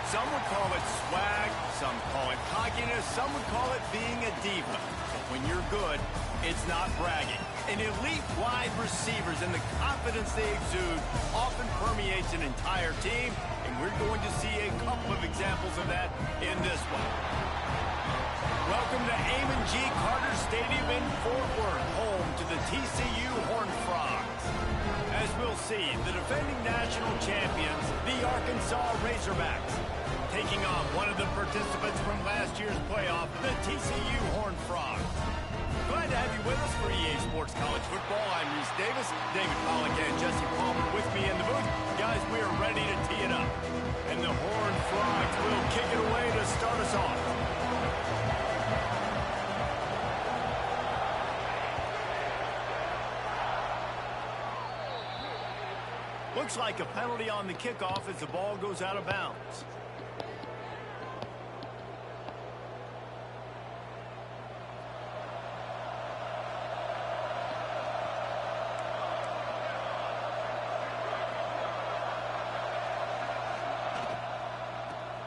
Some would call it swag, some call it cockiness, some would call it being a diva. But when you're good, it's not bragging. An elite wide receivers and the confidence they exude often permeates an entire team, and we're going to see a couple of examples of that in this one. Welcome to Amon G. Carter Stadium in Fort Worth, home to the TCU Horned Frogs. As we'll see, the defending national champions, the Arkansas Razorbacks, taking on one of the participants from last year's playoff, the TCU Horned Frogs. Glad to have you with us for EA Sports College Football. I'm Reese Davis, David Pollack and Jesse Palmer with me in the booth. Guys, we are ready to tee it up. And the Horned Frogs will kick it away to start us off. Looks like a penalty on the kickoff as the ball goes out of bounds.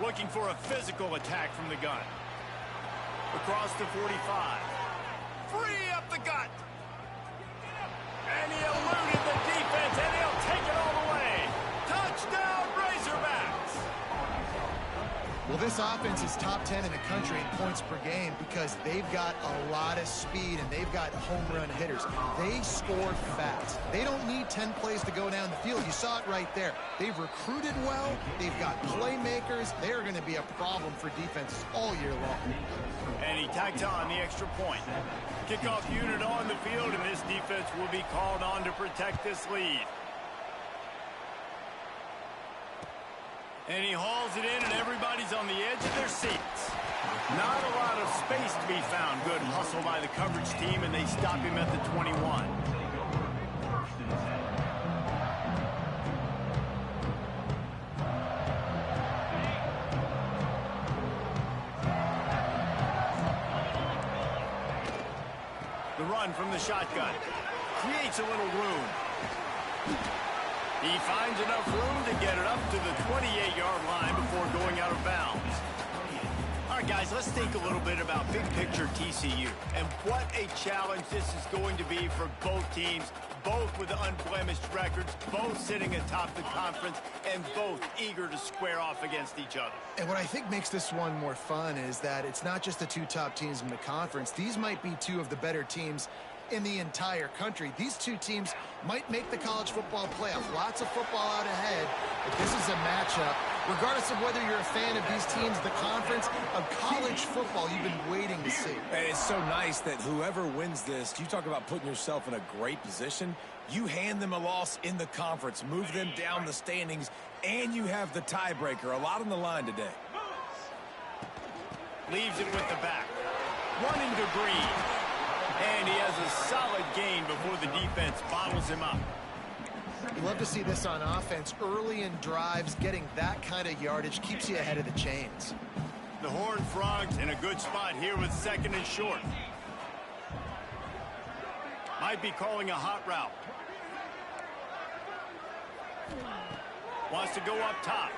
Looking for a physical attack from the gun. Across the 45. Free up the gut. And he eluded the defense, and he'll take it all the way. Touchdown, Razorbacks! Well, this offense is top 10 in the country in points per game because they've got a lot of speed and they've got home run hitters. They score fast. They don't need 10 plays to go down the field. You saw it right there. They've recruited well. They've got playmakers. They're going to be a problem for defenses all year long. And he tacked on the extra point. Kickoff unit on the field, and this defense will be called on to protect this lead. And he hauls it in, and everybody's on the edge of their seats. Not a lot of space to be found. Good hustle by the coverage team, and they stop him at the 21. The run from the shotgun creates a little room. He finds enough room to get it up to the 28-yard line before going out of bounds. All right, guys, let's think a little bit about big picture TCU and what a challenge this is going to be for both teams, both with unblemished records, both sitting atop the conference, and both eager to square off against each other. And what I think makes this one more fun is that it's not just the two top teams in the conference. These might be two of the better teams in the entire country. These two teams might make the college football playoff. Lots of football out ahead, but this is a matchup. Regardless of whether you're a fan of these teams, the conference of college football you've been waiting to see. And it's so nice that whoever wins this, you talk about putting yourself in a great position. You hand them a loss in the conference, move them down the standings, and you have the tiebreaker. A lot on the line today. Leaves it with the back. Running to Green. And he has a solid gain before the defense bottles him up. You love to see this on offense. Early in drives, getting that kind of yardage keeps you ahead of the chains. The Horned Frogs in a good spot here with second and short. Might be calling a hot route. Wants to go up top.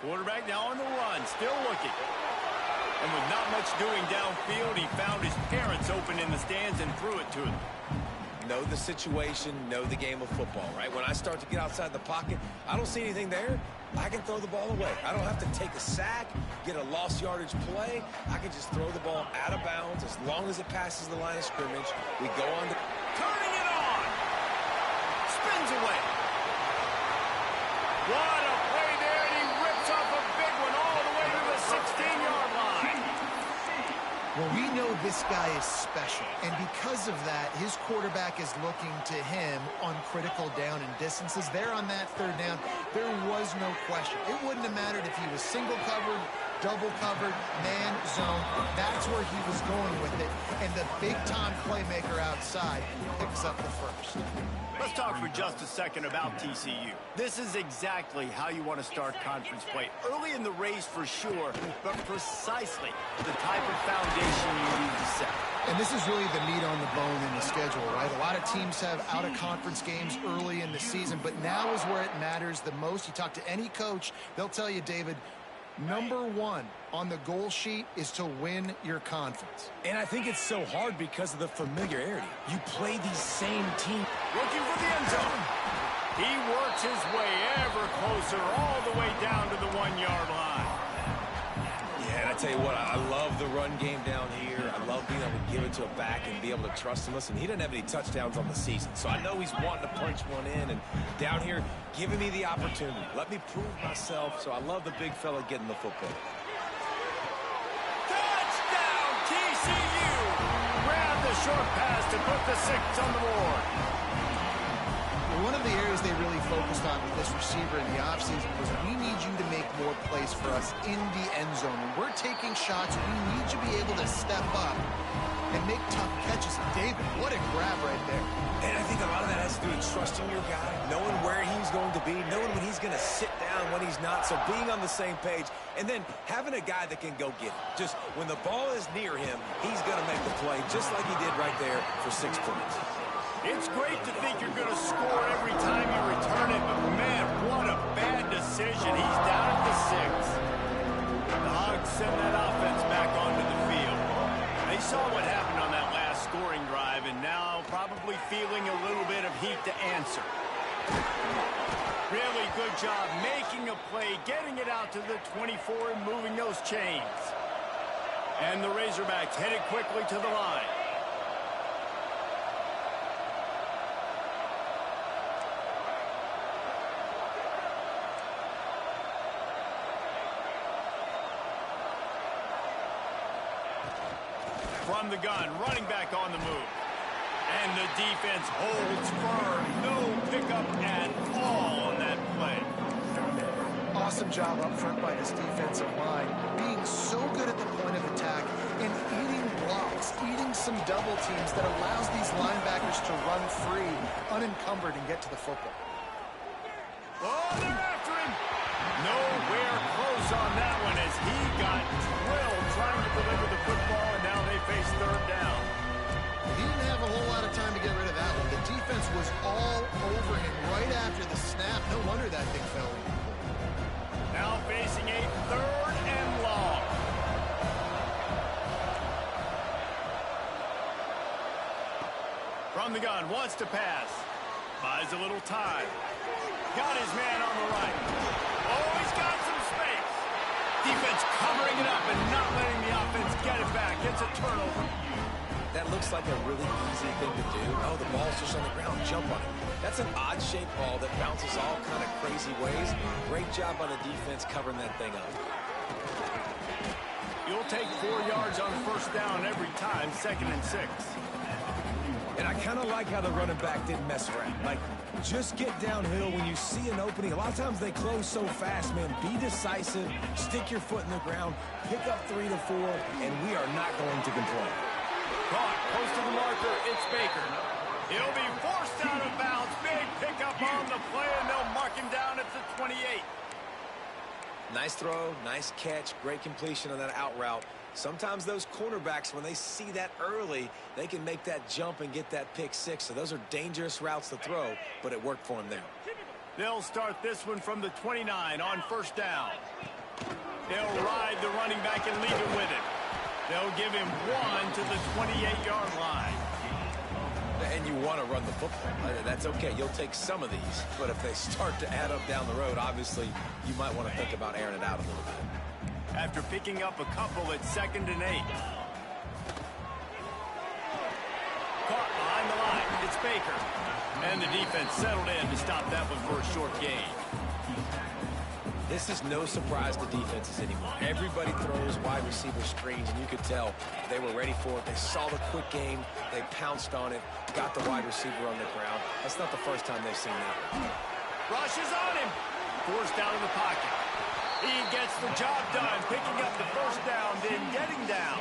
Quarterback now on the run, still looking. And with not much doing downfield, he found his parents open in the stands and threw it to him. Know the situation, know the game of football, right? When I start to get outside the pocket, I don't see anything there. I can throw the ball away. I don't have to take a sack, get a lost yardage play. I can just throw the ball out of bounds as long as it passes the line of scrimmage. We go on to... Turning it on! Spins away. What a play there, and he rips off a big one all the way to the 16-yard line. Well, we know this guy is special, and because of that, his quarterback is looking to him on critical down and distances. There on that third down, there was no question. It wouldn't have mattered if he was single covered, double covered, man, zone. That's where he was going with it, and the big-time playmaker outside picks up the first. Let's talk for just a second about TCU. This is exactly how you want to start conference play. Early in the race for sure, but precisely the type of foundation you need to set. And this is really the meat on the bone in the schedule, right? A lot of teams have out-of-conference games early in the season, but now is where it matters the most. You talk to any coach, they'll tell you, David, Number one on the goal sheet is to win your conference. And I think it's so hard because of the familiarity. You play these same teams. Looking for the end zone. He works his way ever closer all the way down to the 1-yard line. Yeah, and I tell you what, I love the run game down here. I love being able to give it to a back and be able to trust him. Listen, he doesn't have any touchdowns on the season, so I know he's wanting to punch one in. And down here, giving me the opportunity. Let me prove myself, so I love the big fella getting the football. Touchdown, TCU! Grab the short pass to put the 6 on the board. One of the areas they really focused on with this receiver in the offseason was we need you to make more plays for us in the end zone. When we're taking shots, we need you to be able to step up and make tough catches. David, what a grab right there. And I think a lot of that has to do with trusting your guy, knowing where he's going to be, knowing when he's going to sit down, when he's not, so being on the same page, and then having a guy that can go get it. Just when the ball is near him, he's going to make the play, just like he did right there for 6 points. It's great to think you're going to score every time you return it, but man, what a bad decision. He's down at the 6. The Hogs send that offense back onto the field. They saw what happened on that last scoring drive, and now probably feeling a little bit of heat to answer. Really good job making a play, getting it out to the 24 and moving those chains. And the Razorbacks headed quickly to the line. From the gun, running back on the move. And the defense holds firm. No pickup at all on that play. Awesome job up front by this defensive line, being so good at the point of attack and eating blocks, eating some double teams that allows these linebackers to run free, unencumbered, and get to the football. Oh, they're after him. Nowhere close on that one as he got drilled trying to deliver the football, and now they face 3rd down. He didn't have a whole lot of time to get rid of that one. The defense was all over him right after the snap. No wonder that big fella. Now facing a 3rd and long. From the gun, wants to pass. Buys a little time. Got his man on the right. Oh, he's got some space. Defense covering it up and not letting the offense get it back. It's a turnover. That looks like a really easy thing to do. Oh, the ball's just on the ground. Jump on it. That's an odd-shaped ball that bounces all kind of crazy ways. Great job on the defense covering that thing up. You'll take 4 yards on 1st down every time, 2nd and 6. And I kind of like how the running back didn't mess around. Like, just get downhill when you see an opening. A lot of times they close so fast, man. Be decisive, stick your foot in the ground, pick up 3 to 4, and we are not going to complain. Caught close to the marker, it's Baker. He'll be forced out of bounds. Big pickup on the play, and they'll mark him down at the 28. Nice throw, nice catch, great completion on that out route. Sometimes those cornerbacks, when they see that early, they can make that jump and get that pick 6. So those are dangerous routes to throw, but it worked for him there. They'll start this one from the 29 on 1st down. They'll ride the running back and leave him with it. They'll give him 1 to the 28-yard line. And you want to run the football. That's okay. You'll take some of these. But if they start to add up down the road, obviously, you might want to think about airing it out a little bit. After picking up a couple at 2nd and 8. Caught behind the line. It's Baker. And the defense settled in to stop that one for a short gain. This is no surprise to defenses anymore. Everybody throws wide receiver screens, and you could tell they were ready for it. They saw the quick game. They pounced on it, got the wide receiver on the ground. That's not the first time they've seen that. Rush is on him. Forced out of the pocket. He gets the job done, picking up the 1st down, then getting down.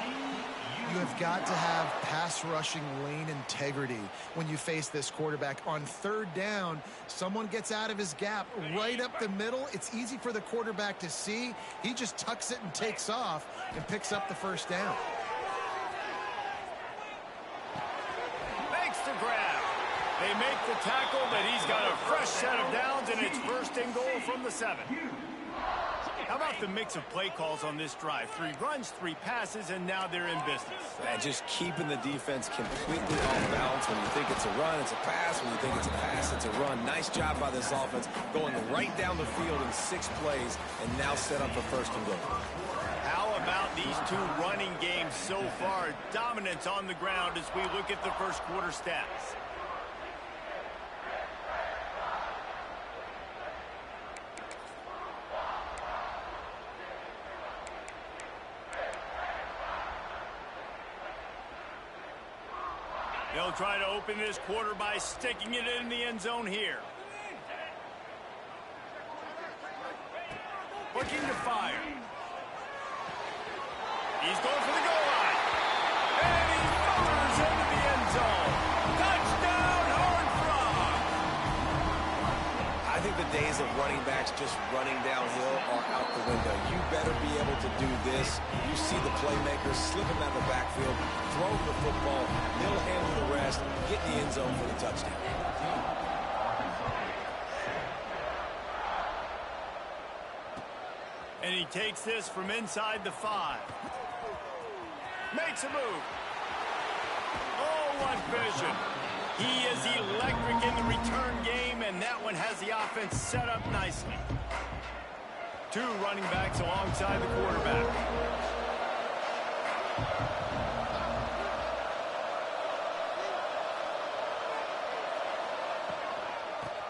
You have got to have pass rushing lane integrity when you face this quarterback. On 3rd down, someone gets out of his gap right up the middle. It's easy for the quarterback to see. He just tucks it and takes off and picks up the 1st down. Makes the grab. They make the tackle, but he's got a fresh set of downs, and it's 1st and goal from the 7. How about the mix of play calls on this drive? 3 runs, 3 passes, and now they're in business. And just keeping the defense completely off balance. When you think it's a run, it's a pass. When you think it's a pass, it's a run. Nice job by this offense, going right down the field in 6 plays, and now set up for first and goal. How about these 2 running games so far? Dominance on the ground as we look at the first quarter stats. They'll try to open this quarter by sticking it in the end zone here. Looking to fire. He's going for the goal line. And he fires into the end zone. Touchdown, Horned Frog. I think the days of running backs just running downhill are out the window. You better be able to do this. You see the playmakers slipping out of the backfield, throwing the football, he'll handle the rest, get in the end zone for the touchdown. And he takes this from inside the 5. Makes a move. Oh, what vision. He is electric in the return game, and that one has the offense set up nicely. 2 running backs alongside the quarterback.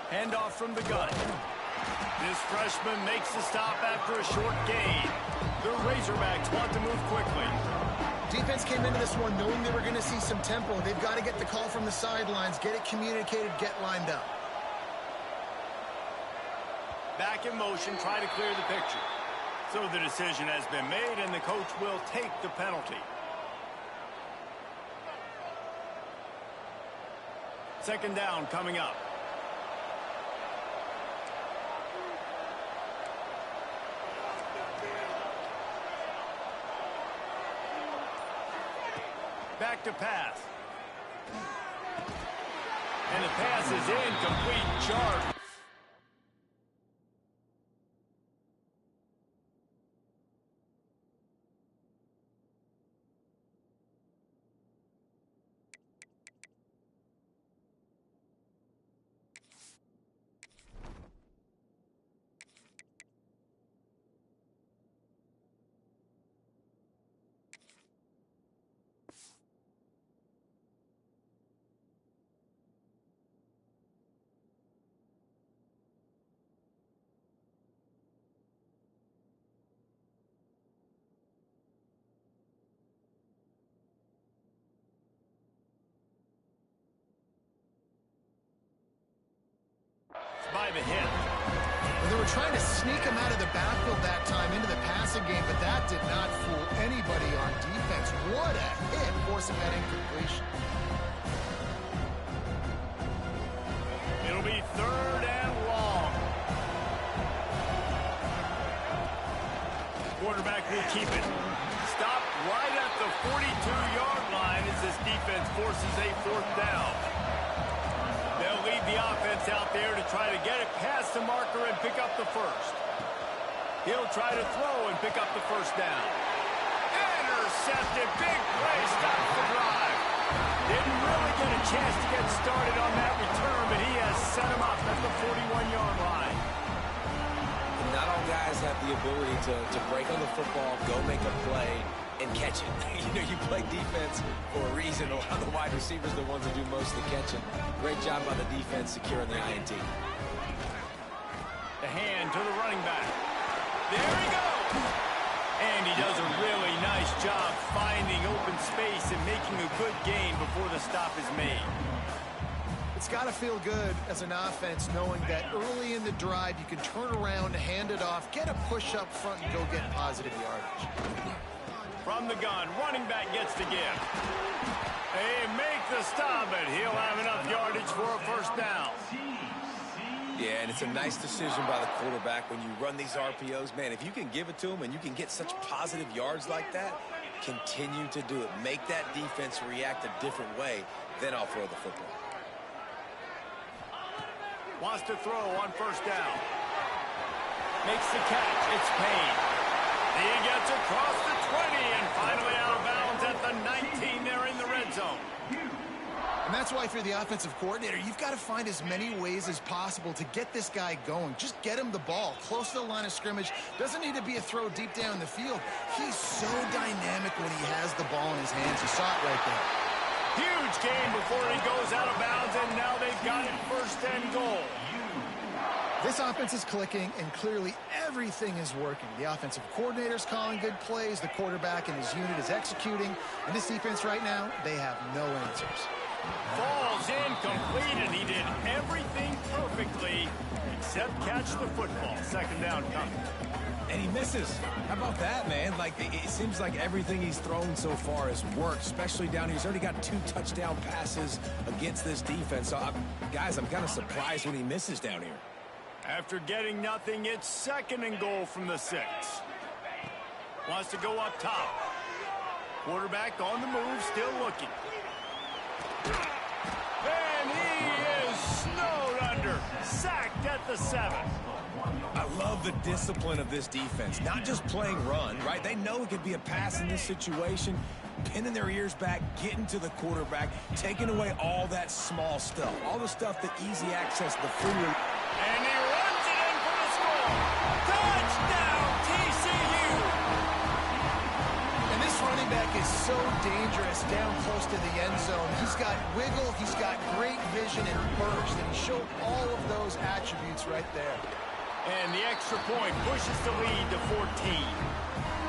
Handoff from the gun. This freshman makes the stop after a short gain. The Razorbacks want to move quickly. Defense came into this one knowing they were going to see some tempo. They've got to get the call from the sidelines, get it communicated, get lined up. Back in motion, try to clear the picture. So the decision has been made, and the coach will take the penalty. Second down coming up. Back to pass. And the pass is incomplete. Charge. By the hit. Well, they were trying to sneak him out of the backfield that time into the passing game, but that did not fool anybody on defense. What a hit, forcing that incompletion. It'll be 3rd and long. Quarterback will keep it. Stop right at the 42-yard line as this defense forces a 4th down. They'll lead the offense out there to try to get it past the marker and pick up the first. He'll try to throw and pick up the first down. Intercepted. Big play. Stops the drive. Didn't really get a chance to get started on that return, but he has set him up at the 41-yard line. And not all guys have the ability to break on the football, go make a play, and catch it. You play defense for a reason. A lot of the wide receivers are the ones that do most of the catching. Great job by the defense securing the INT. The hand to the running back. There he goes. And he does a really nice job finding open space and making a good gain before the stop is made. It's got to feel good as an offense knowing that early in the drive you can turn around, hand it off, get a push up front, and go get positive yardage. From the gun, running back gets the gift. They make the stop, but he'll have enough yardage for a first down. Yeah, and it's a nice decision by the quarterback when you run these RPOs. Man, if you can give it to him and you can get such positive yards like that, continue to do it. Make that defense react a different way, then I'll throw the football. Wants to throw on first down. Makes the catch. It's Payne. He gets across the 20 and finally out of bounds at the 19 there in the red zone. And that's why if you're the offensive coordinator, you've got to find as many ways as possible to get this guy going. Just get him the ball close to the line of scrimmage. Doesn't need to be a throw deep down the field. He's so dynamic when he has the ball in his hands. You saw it right there. Huge gain before he goes out of bounds, and now they've got it first and goal. This offense is clicking, and clearly everything is working. The offensive coordinator's calling good plays. The quarterback and his unit is executing. And this defense right now, they have no answers. Falls incomplete, and he did everything perfectly except catch the football. Second down coming. And he misses. How about that, man? Like, it seems like everything he's thrown so far has worked, especially down here. He's already got 2 touchdown passes against this defense. So, guys, I'm kind of surprised when he misses down here. After getting nothing, it's second and goal from the 6. Wants to go up top. Quarterback on the move, still looking. And he is snowed under. Sacked at the 7. I love the discipline of this defense. Not just playing run, right? They know it could be a pass in this situation. Pinning their ears back, getting to the quarterback, taking away all that small stuff. All the stuff, the easy access, the free. And he runs it in for the score. Touchdown, TCU! And this running back is so dangerous down close to the end zone. He's got wiggle, he's got great vision and burst, and he showed all of those attributes right there. And the extra point pushes the lead to 14.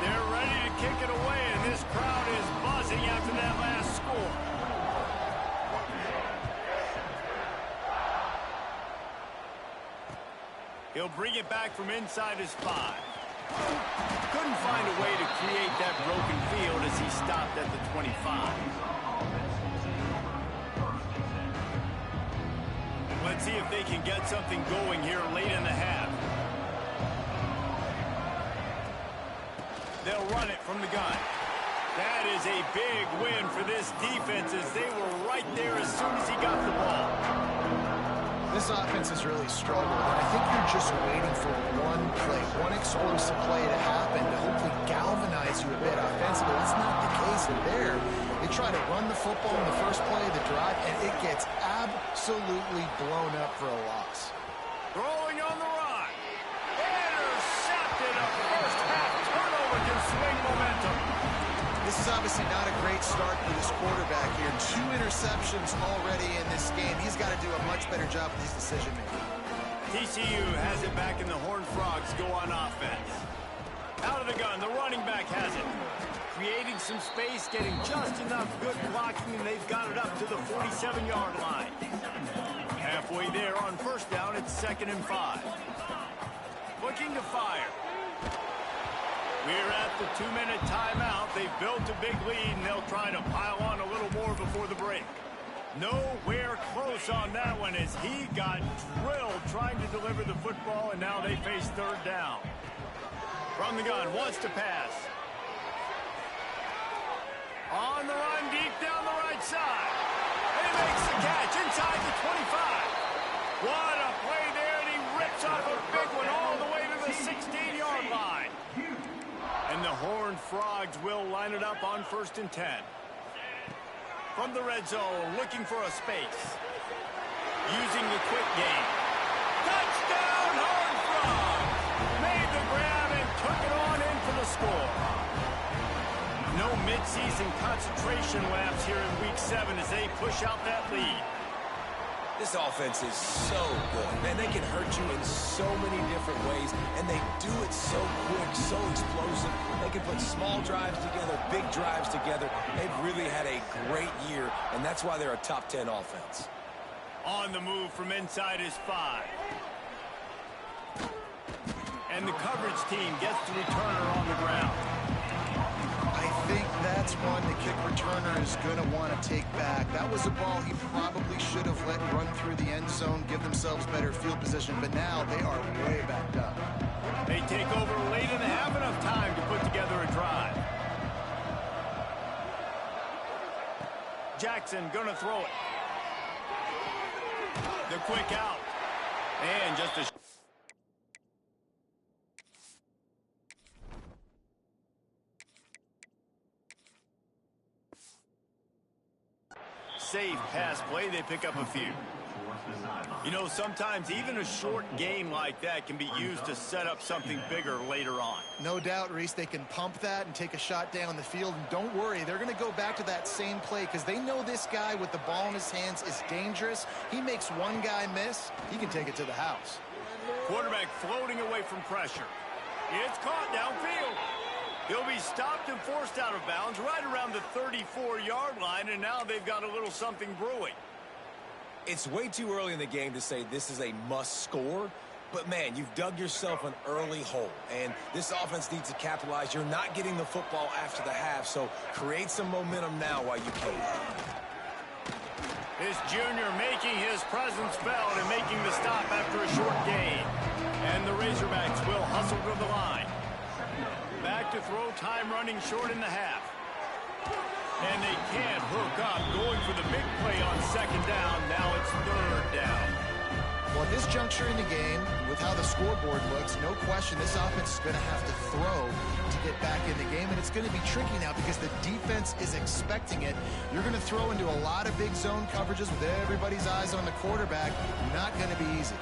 They're ready to kick it away, and this crowd is buzzing after that last score. He'll bring it back from inside his 5. Couldn't find a way to create that broken field as he stopped at the 25. Let's see if they can get something going here late in the half. They'll run it from the gun. That is a big win for this defense as they were right there as soon as he got the ball. This offense has really struggled, and I think you're just waiting for one play, one explosive play to happen to hopefully galvanize you a bit offensively. That's not the case there. They try to run the football in the first play of the drive, and it gets absolutely blown up for a loss. Throwing on the run. Intercepted. A first half turnover can swing momentum. This is obviously not a great start for this quarterback here. 2 interceptions already in this game. He's got to do a much better job with his decision-making. TCU has it back, and the Horned Frogs go on offense. Out of the gun, the running back has it. Creating some space, getting just enough good blocking, and they've got it up to the 47-yard line. Halfway there on first down, it's 2nd and 5. Looking to fire. We're at the 2-minute timeout. They've built a big lead, and they'll try to pile on a little more before the break. Nowhere close on that one as he got drilled trying to deliver the football, and now they face 3rd down. From the gun, wants to pass. On the run, deep down the right side. And he makes the catch inside the 25. What a play there, and he rips off a big one all the way to the 16-yard line. And the Horned Frogs will line it up on 1st and 10. From the red zone, looking for a space. Using the quick game. Touchdown, Horned Frogs! Made the grab and took it on in for the score. No midseason concentration lapse here in Week 7 as they push out that lead. This offense is so good. Man, they can hurt you in so many different ways, and they do it so quick, so explosive. They can put small drives together, big drives together. They've really had a great year, and that's why they're a top 10 offense. On the move from inside his 5. And the coverage team gets the returner on the ground. I think that's one the kick returner is going to want to take back. That was a ball he probably should have let run through the end zone, give themselves better field position, but now they are way backed up. They take over late in the half, enough time to put together a drive. Jackson gonna throw it. The quick out. And just a safe pass play, they pick up a few. You know, sometimes even a short gain like that can be used to set up something bigger later on. No doubt, Reese, they can pump that and take a shot down the field. And don't worry, they're going to go back to that same play because they know this guy with the ball in his hands is dangerous. He makes one guy miss, he can take it to the house. Quarterback floating away from pressure. It's caught downfield. He'll be stopped and forced out of bounds right around the 34-yard line, and now they've got a little something brewing. It's way too early in the game to say this is a must score, but man, you've dug yourself an early hole, and this offense needs to capitalize. You're not getting the football after the half, so create some momentum now while you can. This junior making his presence felt and making the stop after a short gain. And the Razorbacks will hustle to the line. Back to throw, time running short in the half. And they can't hook up, going for the big play on second down. Now it's third down. Well, at this juncture in the game, with how the scoreboard looks, no question this offense is going to have to throw to get back in the game, and it's going to be tricky now because the defense is expecting it. You're going to throw into a lot of big zone coverages with everybody's eyes on the quarterback. Not going to be easy.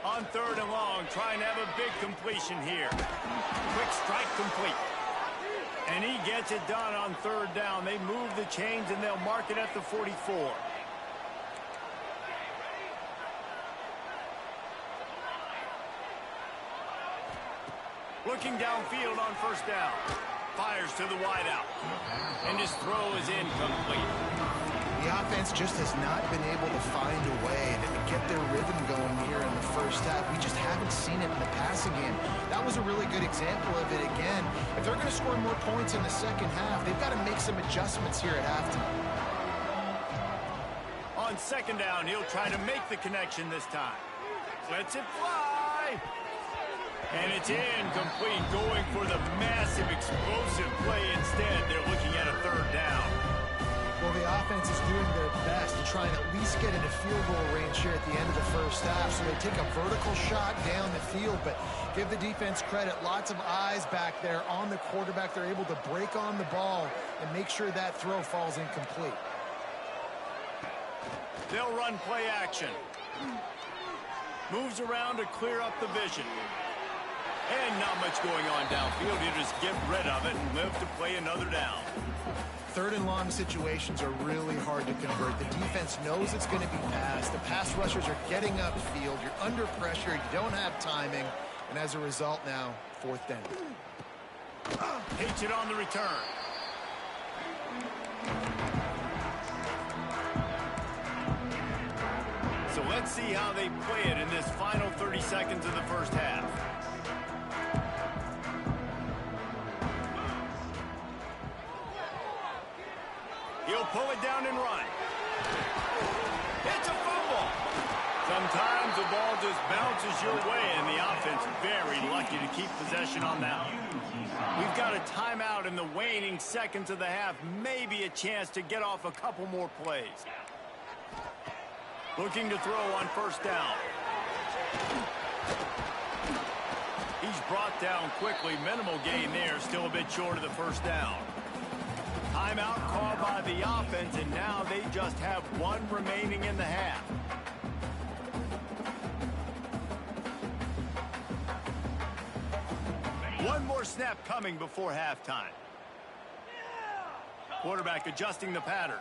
On third and long, trying to have a big completion here. Quick strike complete. And he gets it done on third down. They move the chains, and they'll mark it at the 44. Looking downfield on first down. Fires to the wideout. And his throw is incomplete. The offense just has not been able to find a way to get their rhythm going here in the first half. We just haven't seen it in the passing game. That was a really good example of it again. If they're going to score more points in the second half, they've got to make some adjustments here at halftime. On second down, he'll try to make the connection this time. Lets it fly. And it's incomplete, going for the massive explosive play instead. They're looking at a third down. Well, the offense is doing their best to try and at least get into field goal range here at the end of the first half. So they take a vertical shot down the field, but give the defense credit. Lots of eyes back there on the quarterback. They're able to break on the ball and make sure that throw falls incomplete. They'll run play action. Moves around to clear up the vision. And not much going on downfield. You just get rid of it and live to play another down. Third and long situations are really hard to convert. The defense knows it's going to be passed. The pass rushers are getting upfield. You're under pressure. You don't have timing. And as a result now, fourth down. Hates it on the return. So let's see how they play it in this final 30 seconds of the first half. He'll pull it down and run. It's a fumble. Sometimes the ball just bounces your way, and the offense very lucky to keep possession on that one. We've got a timeout in the waning seconds of the half. Maybe a chance to get off a couple more plays. Looking to throw on first down. He's brought down quickly. Minimal gain there. Still a bit short of the first down. Timeout called by the offense, and now they just have one remaining in the half. One more snap coming before halftime. Quarterback adjusting the pattern.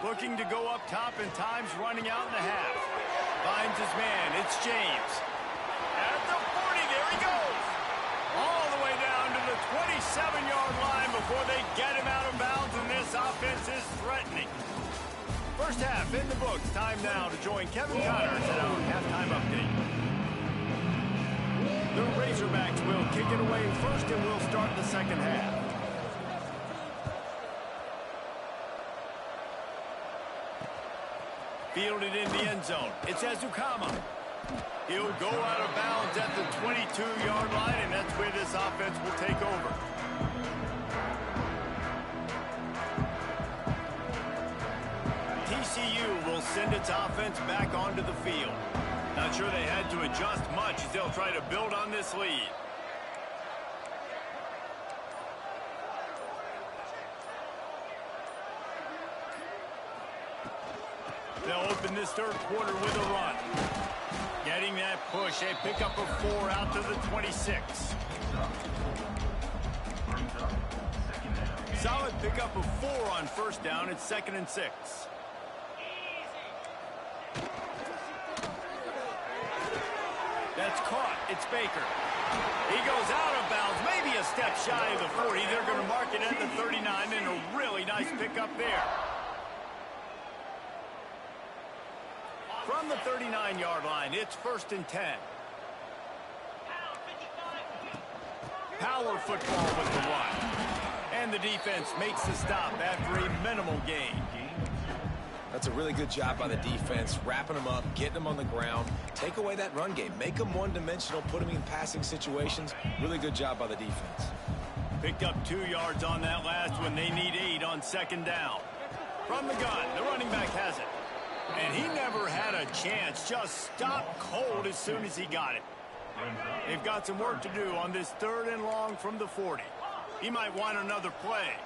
Looking to go up top, and time's running out in the half. Finds his man. It's James. At the 40, there he goes. All the way down to the 27-yard line before they get him out of bounds, and this offense is threatening. First half in the books. Time now to join Kevin Connors at our halftime update. The Razorbacks will kick it away first, and we'll start the second half. Fielded in the end zone. It's Ezukama. He'll go out of bounds at the 22-yard line, and that's where this offense will take over. TCU will send its offense back onto the field. Not sure they had to adjust much as they'll try to build on this lead. this third quarter with a run. Getting that push, a pickup of 4 out to the 26. Solid pickup of 4 on first down. It's 2nd and 6. That's caught. It's Baker. He goes out of bounds, maybe a step shy of the 40. They're going to mark it at the 39, and a really nice pickup there. From the 39-yard line, it's 1st and 10. Power football with the run. And the defense makes the stop after a minimal gain. That's a really good job by the defense, wrapping them up, getting them on the ground. Take away that run game. Make them one-dimensional, put them in passing situations. Really good job by the defense. Picked up 2 yards on that last one. They need 8 on 2nd down. From the gun, the running back has it. And he never had a chance. Just stopped cold as soon as he got it. They've got some work to do on this 3rd and long from the 40. He might want another play.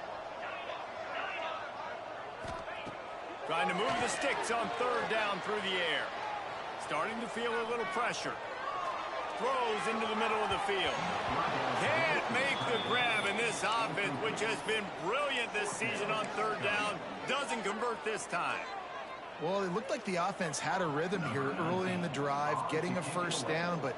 Trying to move the sticks on 3rd down through the air. Starting to feel a little pressure. Throws into the middle of the field. Can't make the grab, in this offense, which has been brilliant this season on 3rd down, doesn't convert this time. Well, it looked like the offense had a rhythm here early in the drive, getting a first down, but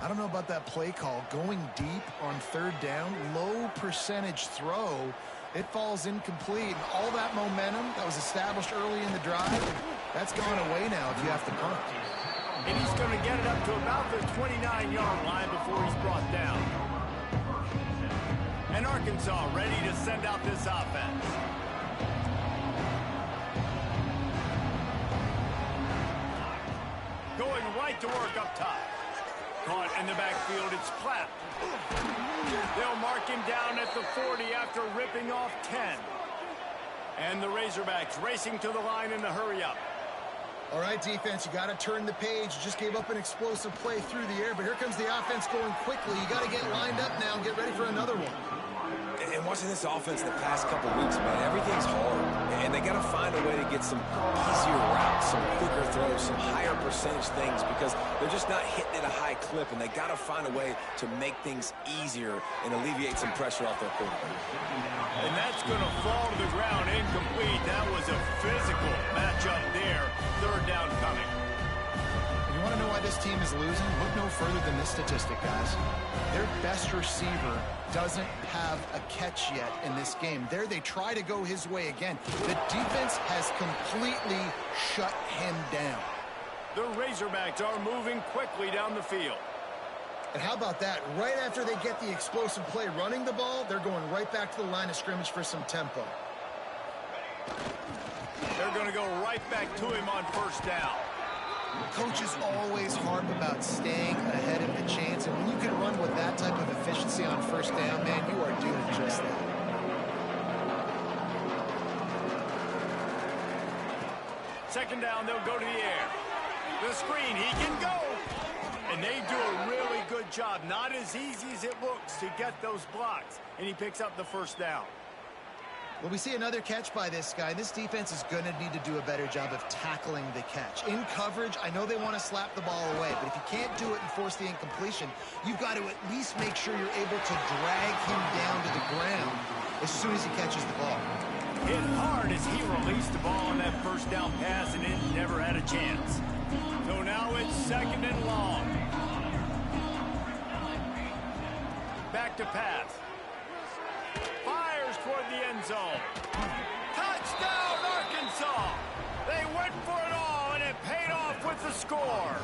I don't know about that play call. Going deep on 3rd down, low percentage throw, it falls incomplete. And all that momentum that was established early in the drive, that's gone away now if you have to punt. And he's going to get it up to about the 29-yard line before he's brought down. And Arkansas ready to send out this offense. Going right to work up top. Caught in the backfield, it's Platt. They'll mark him down at the 40 after ripping off 10. And the Razorbacks racing to the line in the hurry-up. All right, defense, you got to turn the page. You just gave up an explosive play through the air, but here comes the offense going quickly. You got to get lined up now and get ready for another one. And watching this offense the past couple weeks, man, everything's hard. And they got to find a way to get some easier routes, some quicker throws, some higher percentage things because they're just not hitting at a high clip, and they got to find a way to make things easier and alleviate some pressure off their quarterback. And that's going to fall to the ground incomplete. That was a physical matchup there. 3rd down coming. You want to know why this team is losing? Look no further than this statistic, guys. Their best receiver doesn't have a catch yet in this game. There they try to go his way again. The defense has completely shut him down. The Razorbacks are moving quickly down the field. And how about that? Right after they get the explosive play running the ball, they're going right back to the line of scrimmage for some tempo. They're going to go right back to him on 1st down. Coaches always harp about staying ahead of the chance, and when you can run with that type of efficiency on 1st down, man, you are doing just that. Second down, they'll go to the air. The screen, he can go. And they do a really good job. Not as easy as it looks to get those blocks. And he picks up the 1st down. Well, we see another catch by this guy. This defense is going to need to do a better job of tackling the catch. In coverage, I know they want to slap the ball away, but if you can't do it and force the incompletion, you've got to at least make sure you're able to drag him down to the ground as soon as he catches the ball. Hit hard as he released the ball on that 1st down pass, and it never had a chance. So now it's 2nd and long. Back to pass. Fires toward the end zone. Touchdown, Arkansas! They went for it all, and it paid off with the score.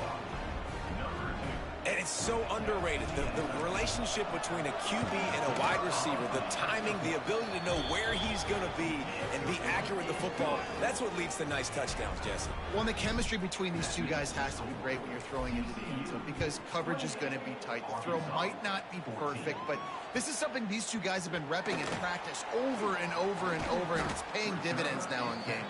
And it's so underrated. The relationship between a QB and a wide receiver, the timing, the ability to know where he's going to be and be accurate with the football, that's what leads to nice touchdowns, Jesse. Well, the chemistry between these two guys has to be great when you're throwing into the end zone because coverage is going to be tight. The throw might not be perfect, but this is something these two guys have been repping in practice over and over and over, and it's paying dividends now in game.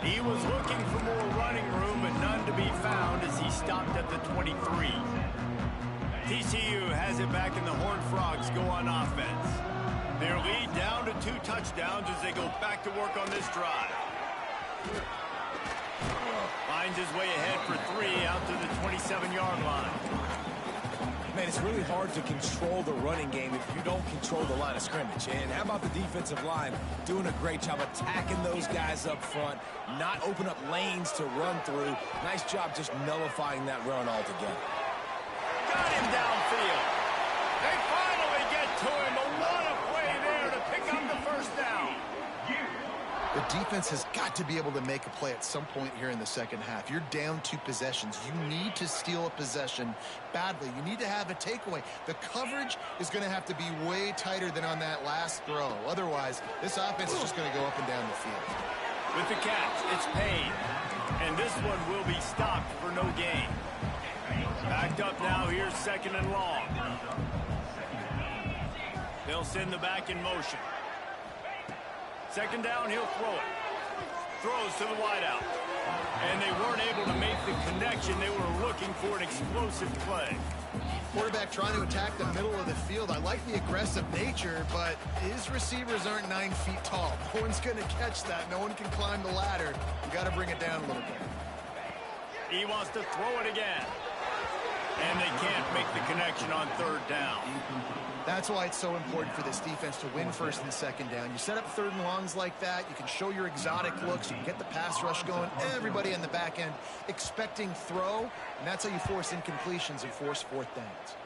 He was looking for more running room, but none to be found as he stopped at the 23. TCU has it back, and the Horned Frogs go on offense. Their lead down to 2 touchdowns as they go back to work on this drive. Finds his way ahead for 3 out to the 27-yard line. Man, it's really hard to control the running game if you don't control the line of scrimmage. And how about the defensive line doing a great job attacking those guys up front, not open up lanes to run through. Nice job just nullifying that run altogether. Got him downfield. They finally get to him. But what a play there to pick up the first down. The defense has got to be able to make a play at some point here in the second half. You're down 2 possessions. You need to steal a possession badly. You need to have a takeaway. The coverage is going to have to be way tighter than on that last throw. Otherwise, this offense is just going to go up and down the field. With the catch, it's Payne. And this one will be stopped for no gain. Backed up now, here's 2nd and long. They'll send the back in motion. 2nd down, he'll throw it. Throws to the wideout. And they weren't able to make the connection. They were looking for an explosive play. Quarterback trying to attack the middle of the field. I like the aggressive nature, but his receivers aren't 9 feet tall. No one's going to catch that. No one can climb the ladder. You got to bring it down a little bit. He wants to throw it again. And they can't make the connection on 3rd down. That's why it's so important for this defense to win 1st and 2nd down. You set up 3rd and longs like that. You can show your exotic looks. You can get the pass rush going. Everybody on the back end expecting throw. And that's how you force incompletions and force 4th downs.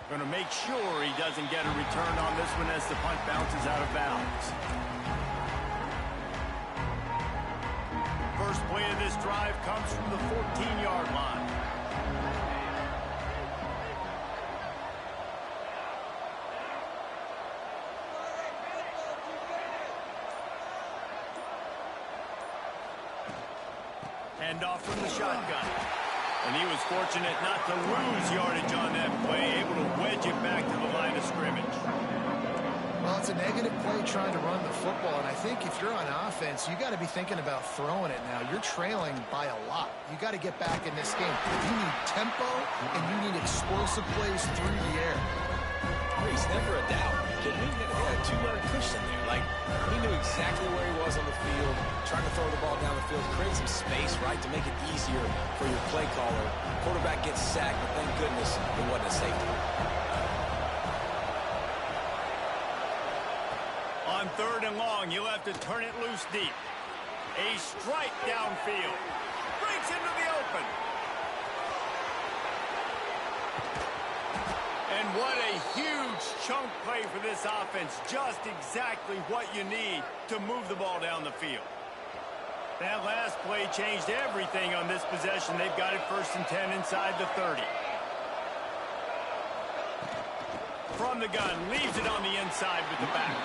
Going to make sure he doesn't get a return on this one as the punt bounces out of bounds. First play of this drive comes from the 14-yard line. Handoff from the shotgun. And he was fortunate not to lose yardage on that play, able to wedge it back to the line of scrimmage. Well, it's a negative play trying to run the football, and I think if you're on offense, you got to be thinking about throwing it now. You're trailing by a lot. You got to get back in this game. You need tempo, and you need explosive plays through the air. He's never a doubt. He had a 2-yard cushion there. Like, he knew exactly where he was on the field, trying to throw the ball down the field, create some space, right, to make it easier for your play caller. Quarterback gets sacked, but thank goodness it wasn't a safety. On 3rd and long, you'll have to turn it loose deep. A strike downfield. Breaks into the open. And what a huge chunk play for this offense. Just exactly what you need to move the ball down the field. That last play changed everything on this possession. They've got it 1st and 10 inside the 30. From the gun, leaves it on the inside with the back.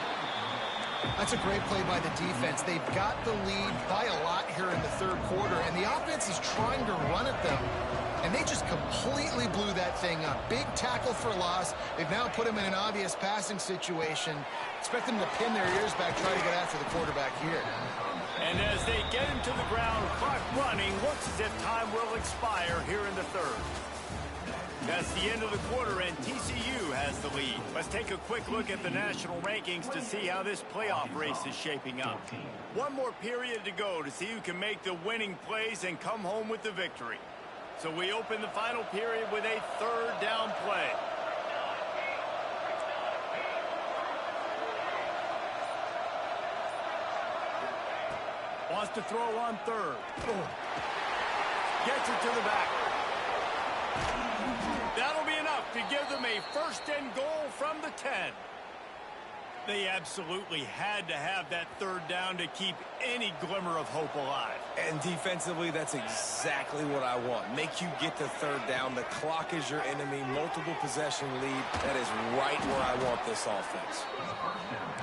That's a great play by the defense. They've got the lead by a lot here in the 3rd quarter, and the offense is trying to run at them. And they just completely blew that thing up. Big tackle for loss. They've now put him in an obvious passing situation. Expect them to pin their ears back, try to get after the quarterback here. And as they get him to the ground, clock running, looks as if time will expire here in the 3rd. That's the end of the quarter, and TCU has the lead. Let's take a quick look at the national rankings to see how this playoff race is shaping up. One more period to go to see who can make the winning plays and come home with the victory. So we open the final period with a 3rd down play. Wants to throw on 3rd. Gets it to the back. That'll be enough to give them a 1st and goal from the 10. They absolutely had to have that 3rd down to keep any glimmer of hope alive. And defensively, that's exactly what I want. Make you get the 3rd down. The clock is your enemy. Multiple possession lead. That is right where I want this offense.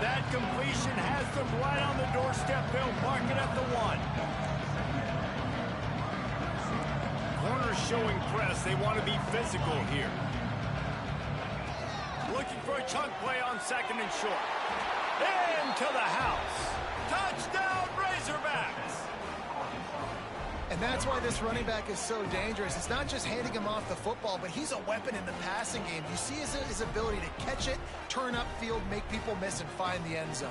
That completion has them right on the doorstep. They'll mark it at the 1. Corners showing press. They want to be physical here. Looking for a chunk play on 2nd and short. Into the house. Touchdown, Razorbacks. And that's why this running back is so dangerous. It's not just handing him off the football, but he's a weapon in the passing game. You see his ability to catch it, turn upfield, make people miss, and find the end zone.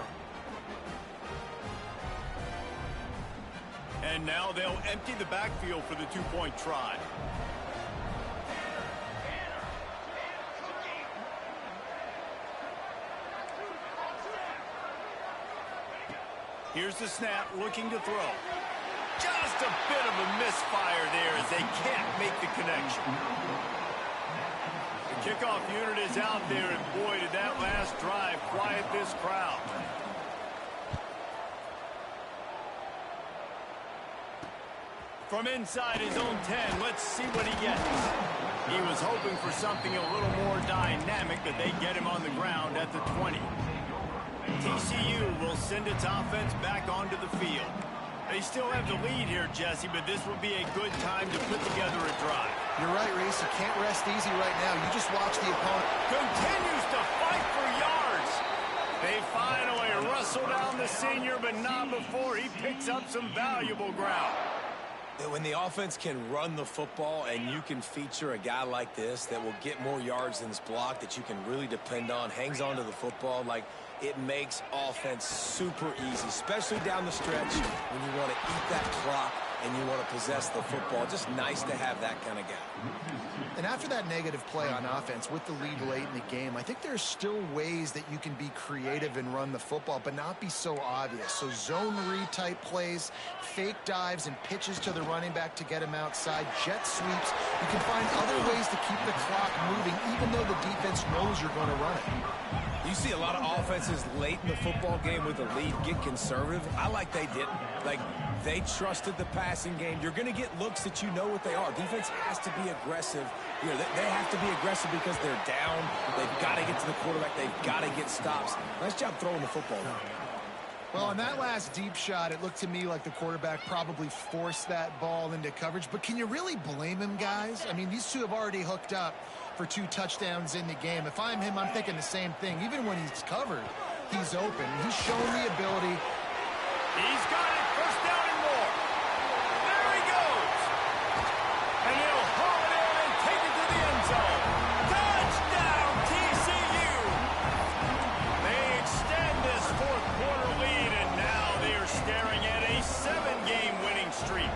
And now they'll empty the backfield for the two-point try. Here's the snap, looking to throw. Just a bit of a misfire there as they can't make the connection. The kickoff unit is out there, and boy, did that last drive quiet this crowd. From inside his own 10, let's see what he gets. He was hoping for something a little more dynamic, but they get him on the ground at the 20. TCU will send its offense back onto the field. They still have the lead here, Jesse, but this will be a good time to put together a drive. You're right, Reese. You can't rest easy right now. You just watch the opponent. Continues to fight for yards. They finally wrestle down the senior, but not before he picks up some valuable ground. When the offense can run the football and you can feature a guy like this that will get more yards than this block that you can really depend on, hangs on to the football, like it makes offense super easy, especially down the stretch when you want to eat that clock and you want to possess the football. Just nice to have that kind of guy. And after that negative play on offense with the lead late in the game, I think there's still ways that you can be creative and run the football, but not be so obvious. So zone read type plays, fake dives and pitches to the running back to get him outside, jet sweeps. You can find other ways to keep the clock moving, even though the defense knows you're going to run it. You see a lot of offenses late in the football game with the lead get conservative. I like they didn't. Like, they trusted the passing game. You're going to get looks that you know what they are. Defense has to be aggressive. You know, they have to be aggressive because they're down. They've got to get to the quarterback. They've got to get stops. Nice job throwing the football. Well, on that last deep shot, it looked to me like the quarterback probably forced that ball into coverage. But can you really blame him, guys? I mean, these two have already hooked up for 2 touchdowns in the game. If I'm him, I'm thinking the same thing. Even when he's covered, he's open. He's shown the ability. He's got it. First down and more. There he goes. And he'll haul it in and take it to the end zone. Touchdown, TCU. They extend this fourth quarter lead, and now they are staring at a 7-game winning streak.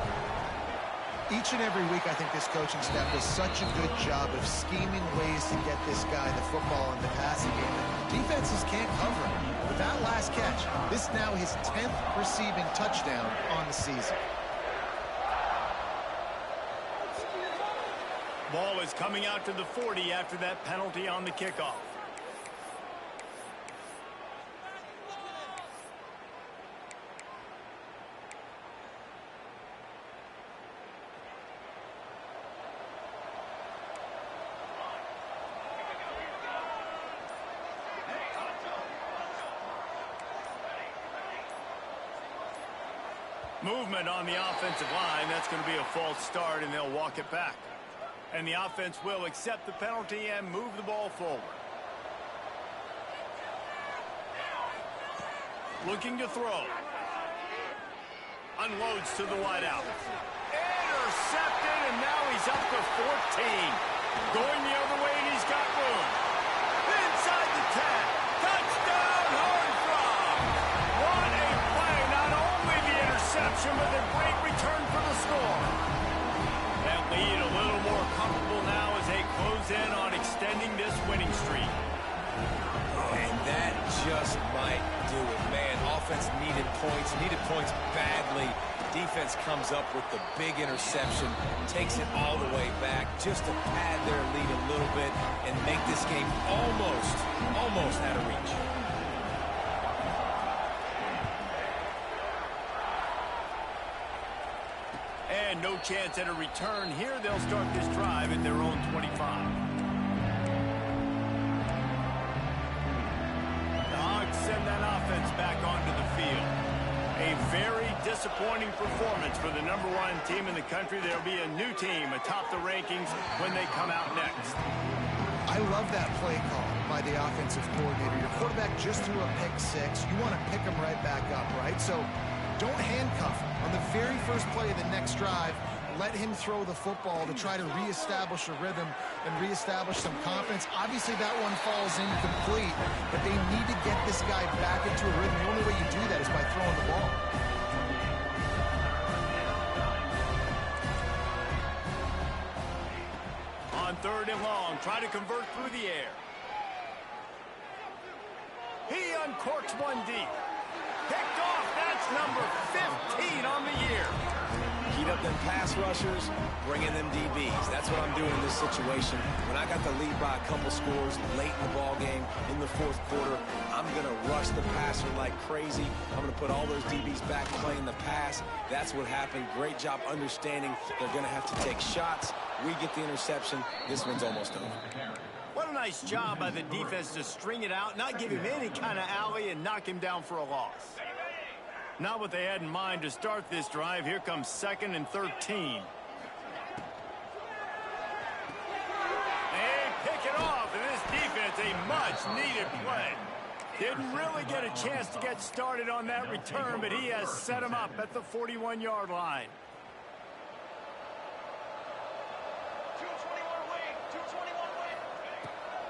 Each and every week, I think this coaching staff does such a good job of scheming ways to get this guy the football in the passing game. Defenses can't cover him. With that last catch, this is now his 10th receiving touchdown on the season. Ball is coming out to the 40 after that penalty on the kickoff. Movement on the offensive line. That's going to be a false start, and they'll walk it back. And the offense will accept the penalty and move the ball forward. Looking to throw. Unloads to the wideout. Intercepted, and now he's up to 14. Going the other way, and he's got room. Inside the 10. Touchdown, Hornfrock. What a play. Not only the interception, but a great return for the score. That lead a little more comfortable now as they close in on extending this winning streak. And that just might do it, man. Offense needed points badly. Defense comes up with the big interception, takes it all the way back just to pad their lead a little bit and make this game almost out of reach. And no chance at a return here. They'll start this drive at their own 25. The Hogs send that offense back onto the field. A very disappointing performance for the #1 team in the country. There'll be a new team atop the rankings when they come out next. I love that play call by the offensive coordinator. Your quarterback just threw a pick-6. You want to pick him right back up, right? So don't handcuff him. On the very first play of the next drive, let him throw the football to try to reestablish a rhythm and reestablish some confidence. Obviously, that one falls incomplete, but they need to get this guy back into a rhythm. The only way you do that is by throwing the ball. 3rd and long. Try to convert through the air. He uncorks one deep. Picked off. That's number 15 on the year. Heat up them pass rushers, bring in them DBs. That's what I'm doing in this situation. When I got the lead by a couple scores late in the ball game, in the 4th quarter, I'm going to rush the passer like crazy. I'm going to put all those DBs back playing the pass. That's what happened. Great job understanding they're going to have to take shots. We get the interception. This one's almost over. What a nice job by the defense to string it out, not give him any kind of alley, and knock him down for a loss. Not what they had in mind to start this drive. Here comes 2nd and 13. They pick it off, and this defense, a much-needed play. Didn't really get a chance to get started on that return, but he has set him up at the 41-yard line.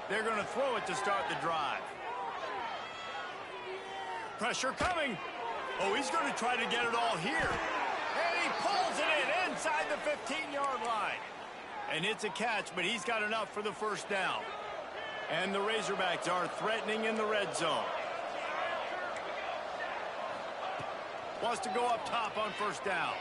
They're going to throw it to start the drive. Pressure coming. Oh, he's going to try to get it all here. And he pulls it in inside the 15-yard line. And it's a catch, but he's got enough for the 1st down. And the Razorbacks are threatening in the red zone. Wants to go up top on 1st down.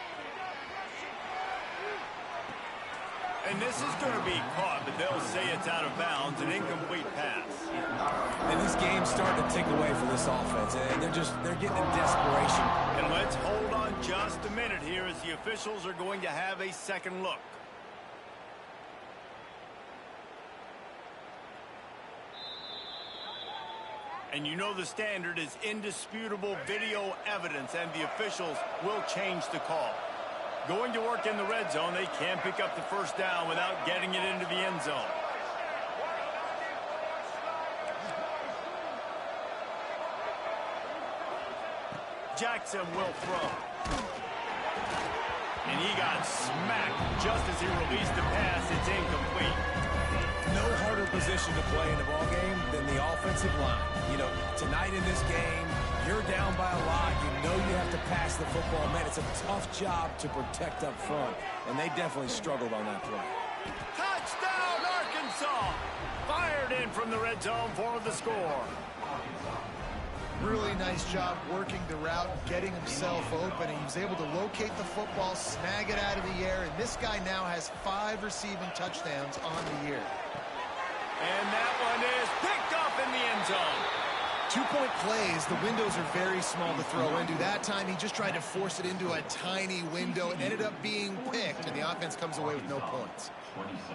And this is going to be caught, but they'll say it's out of bounds, an incomplete pass. And this game's starting to tick away for this offense, and they're getting in desperation. And let's hold on just a minute here as the officials are going to have a second look. And you know the standard is indisputable video evidence, and the officials will change the call. Going to work in the red zone, they can't pick up the 1st down without getting it into the end zone. Jackson will throw. And he got smacked just as he released the pass. It's incomplete. No harder position to play in the ball game than the offensive line. You know, tonight in this game, you're down by a lot. You know you have to pass the football. Man, it's a tough job to protect up front, and they definitely struggled on that play. Touchdown, Arkansas! Fired in from the red zone for the score. Really nice job working the route, getting himself open, and he was able to locate the football, snag it out of the air, and this guy now has 5 receiving touchdowns on the year. And that one is picked up in the end zone. 2-point plays, the windows are very small to throw into. That time, he just tried to force it into a tiny window. It ended up being picked, and the offense comes away with no points.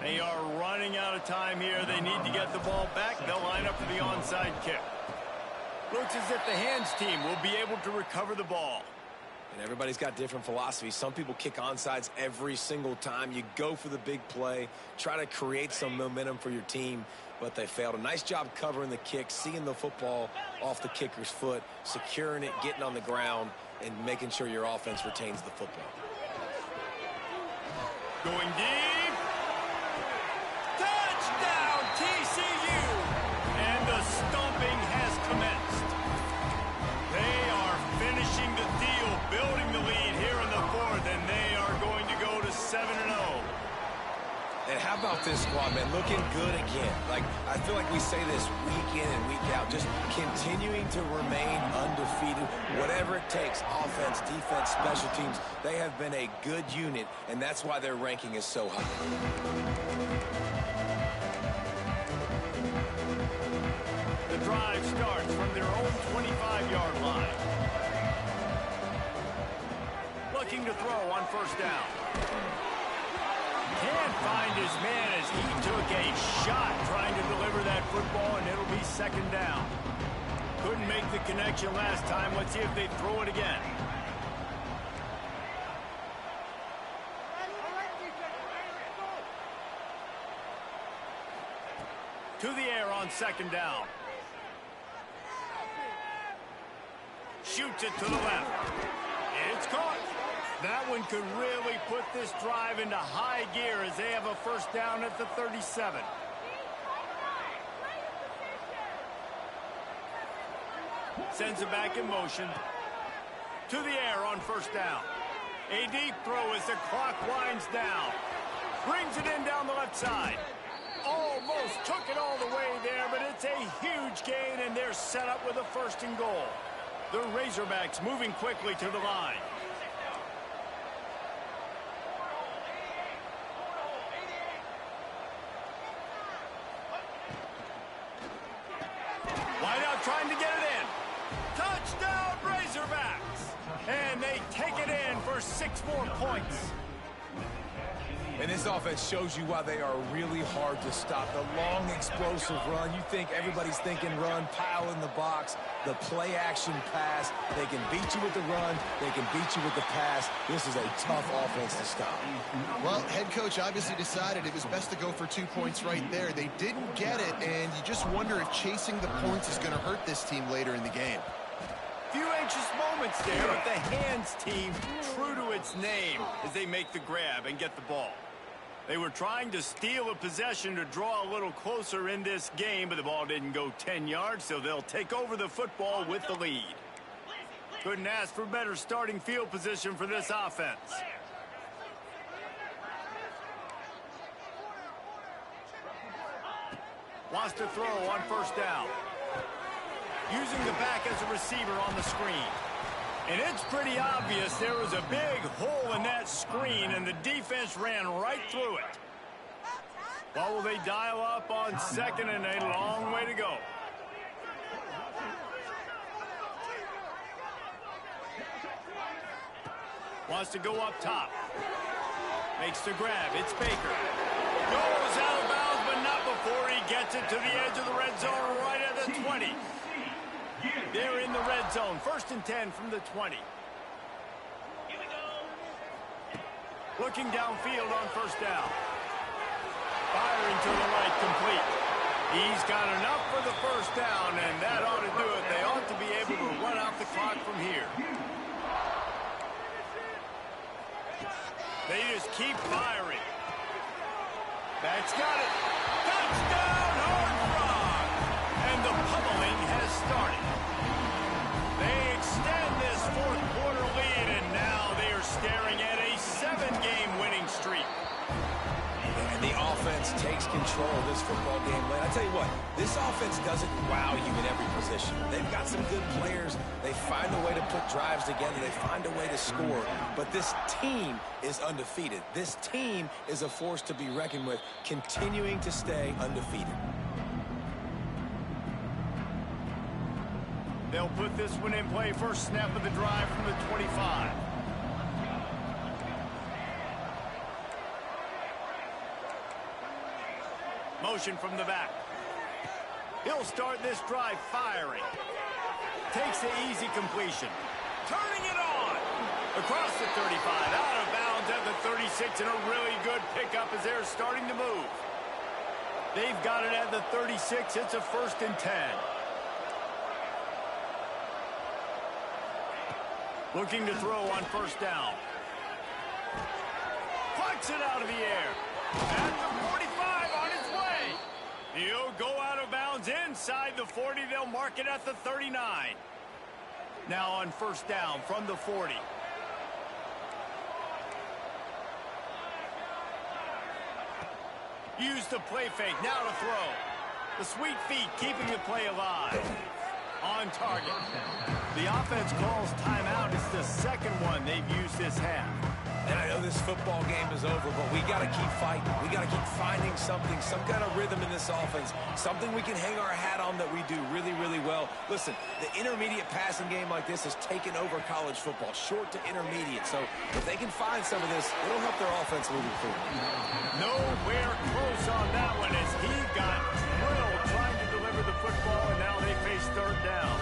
They are running out of time here. They need to get the ball back. They'll line up for the onside kick. Looks as if the hands team will be able to recover the ball. And everybody's got different philosophies. Some people kick onside every single time. You go for the big play, try to create some momentum for your team, but they failed. A nice job covering the kick, seeing the football off the kicker's foot, securing it, getting on the ground, and making sure your offense retains the football. Going deep. Touchdown, TCU! And the stomping has commenced. They are finishing the deal, building the lead here in the 4th, and they are going to go to 7-0. And how about this squad, man? Looking good again. Like, I feel like we say this week in and week out, just continuing to remain undefeated, whatever it takes, offense, defense, special teams. They have been a good unit, and that's why their ranking is so high. The drive starts from their own 25-yard line. Looking to throw on 1st down. Can't find his man as he took a shot trying to deliver that football, and it'll be 2nd down. Couldn't make the connection last time. Let's see if they throw it again. To the air on 2nd down. Shoots it to the left. It's caught. That one could really put this drive into high gear as they have a 1st down at the 37. Sends it back in motion. To the air on 1st down. A deep throw as the clock winds down. Brings it in down the left side. almost took it all the way there, but it's a huge gain, and they're set up with a 1st and goal. The Razorbacks moving quickly to the line. Wideout trying to get it in. Touchdown, Razorbacks! And they take it in for 6 more points. And this offense shows you why they are really hard to stop. The long, explosive run. You think everybody's thinking run, pile in the box, the play-action pass. They can beat you with the run. They can beat you with the pass. This is a tough offense to stop. Well, head coach obviously decided it was best to go for 2 points right there. They didn't get it, and you just wonder if chasing the points is going to hurt this team later in the game. Few anxious moments there, but the hands team true to its name as they make the grab and get the ball. They were trying to steal a possession to draw a little closer in this game, but the ball didn't go 10 yards, so they'll take over the football with the lead. Couldn't ask for better starting field position for this offense. Wants to throw on 1st down. Using the back as a receiver on the screen. And it's pretty obvious there was a big hole in that screen, and the defense ran right through it. What will they dial up on 2nd and a long way to go? Wants to go up top. Makes the grab. It's Baker. Goes out of bounds, but not before he gets it to the edge of the red zone right at the 20. They're in the red zone. 1st and 10 from the 20. Looking downfield on 1st down. Firing to the right, complete. He's got enough for the 1st down, and that ought to do it. They ought to be able to run out the clock from here. They just keep firing. That's got it. Touchdown, Hard Rock! And the pummeling has started. They extend this 4th quarter lead, and now they are staring at a 7-game winning streak. And the offense takes control of this football game. I tell you what, this offense doesn't wow you in every position. They've got some good players. They find a way to put drives together. They find a way to score. But this team is undefeated. This team is a force to be reckoned with, continuing to stay undefeated. They'll put this one in play. 1st snap of the drive from the 25. Motion from the back. He'll start this drive firing. Takes the easy completion. Turning it on. Across the 35. Out of bounds at the 36. And a really good pickup as they're starting to move. They've got it at the 36. It's a 1st and 10. Looking to throw on 1st down. Plucks it out of the air. At the 45 on its way. He'll go out of bounds inside the 40. They'll mark it at the 39. Now on 1st down from the 40. Use the play fake. Now to throw. The sweet feet keeping the play alive. On target. The offense calls timeout. It's the 2nd one they've used this half. And I know this football game is over, but we got to keep fighting. We got to keep finding something, some kind of rhythm in this offense, something we can hang our hat on that we do really, really well. Listen, the intermediate passing game like this has taken over college football, short to intermediate. So if they can find some of this, it'll help their offense moving forward. Nowhere close on that one as he got drilled trying to deliver the football, and now they face 3rd down.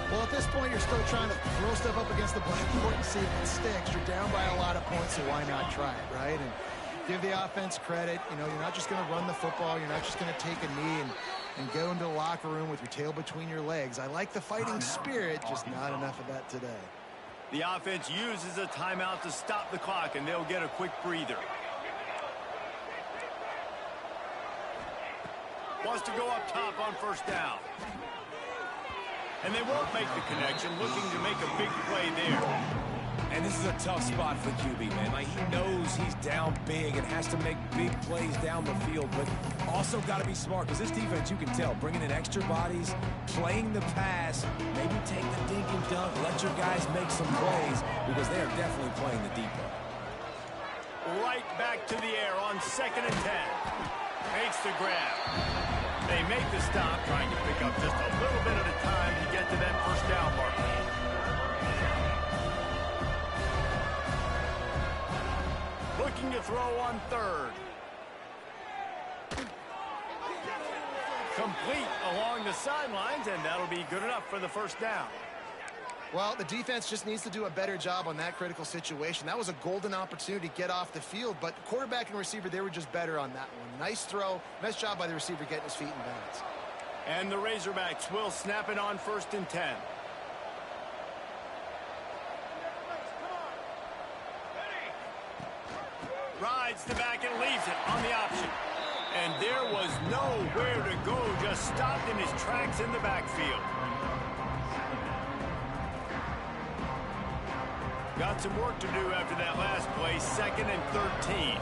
Well, at this point, you're still trying to throw stuff up against the blackboard and see if it sticks. You're down by a lot of points, so why not try it, right? And give the offense credit. You know, you're not just going to run the football. You're not just going to take a knee and go into the locker room with your tail between your legs. I like the fighting spirit, just not enough of that today. The offense uses a timeout to stop the clock, and they'll get a quick breather. Wants to go up top on 1st down. And they won't make the connection, looking to make a big play there. And this is a tough spot for the QB, man. Like, he knows he's down big and has to make big plays down the field, but also got to be smart because this defense, you can tell, bringing in extra bodies, playing the pass, maybe take the dink and dunk, let your guys make some plays because they are definitely playing the deep ball. Right back to the air on 2nd and 10. Makes the grab. They make the stop, trying to pick up just a little bit at a time to get to that first down mark. Looking to throw on 3rd. Complete along the sidelines, and that'll be good enough for the first down. Well, the defense just needs to do a better job on that critical situation. That was a golden opportunity to get off the field, but quarterback and receiver, they were just better on that one. Nice throw. Nice job by the receiver getting his feet in bounds. And the Razorbacks will snap it on 1st and 10. Rides the back and leaves it on the option. And there was nowhere to go, just stopped in his tracks in the backfield. Got some work to do after that last play, 2nd and 13.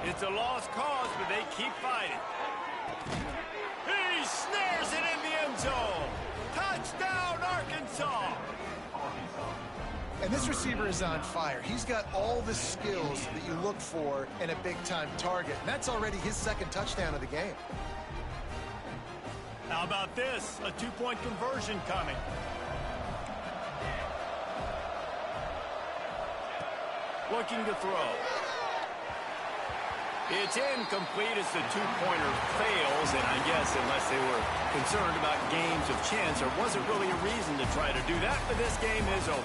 It's a lost cause, but they keep fighting. He snares it in the end zone. Touchdown, Arkansas. And this receiver is on fire. He's got all the skills that you look for in a big-time target. And that's already his 2nd touchdown of the game. How about this? A 2-point conversion coming. Looking to throw. It's incomplete as the 2-pointer fails, and I guess unless they were concerned about games of chance, there wasn't really a reason to try to do that, but this game is over.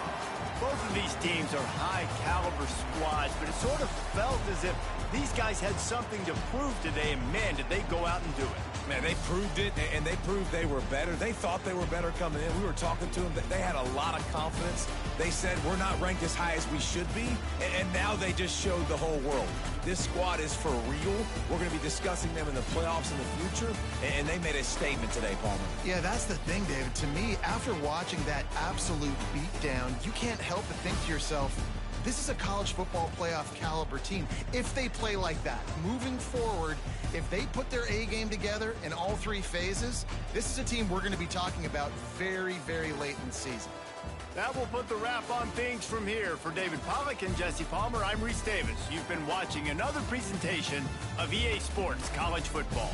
Both of these teams are high-caliber squads, but it sort of felt as if these guys had something to prove today, and man, did they go out and do it. Man, they proved it, and they proved they were better. They thought they were better coming in. We were talking to them. They had a lot of confidence. They said, we're not ranked as high as we should be, and now they just showed the whole world. This squad is for real. We're going to be discussing them in the playoffs in the future, and they made a statement today, Palmer. Yeah, that's the thing, David. To me, after watching that absolute beatdown, you can't help but think to yourself, this is a college football playoff caliber team. If they play like that, moving forward, if they put their A game together in all 3 phases, this is a team we're going to be talking about very, very late in the season. That will put the wrap on things from here. For David Pollack and Jesse Palmer, I'm Reese Davis. You've been watching another presentation of EA Sports College Football.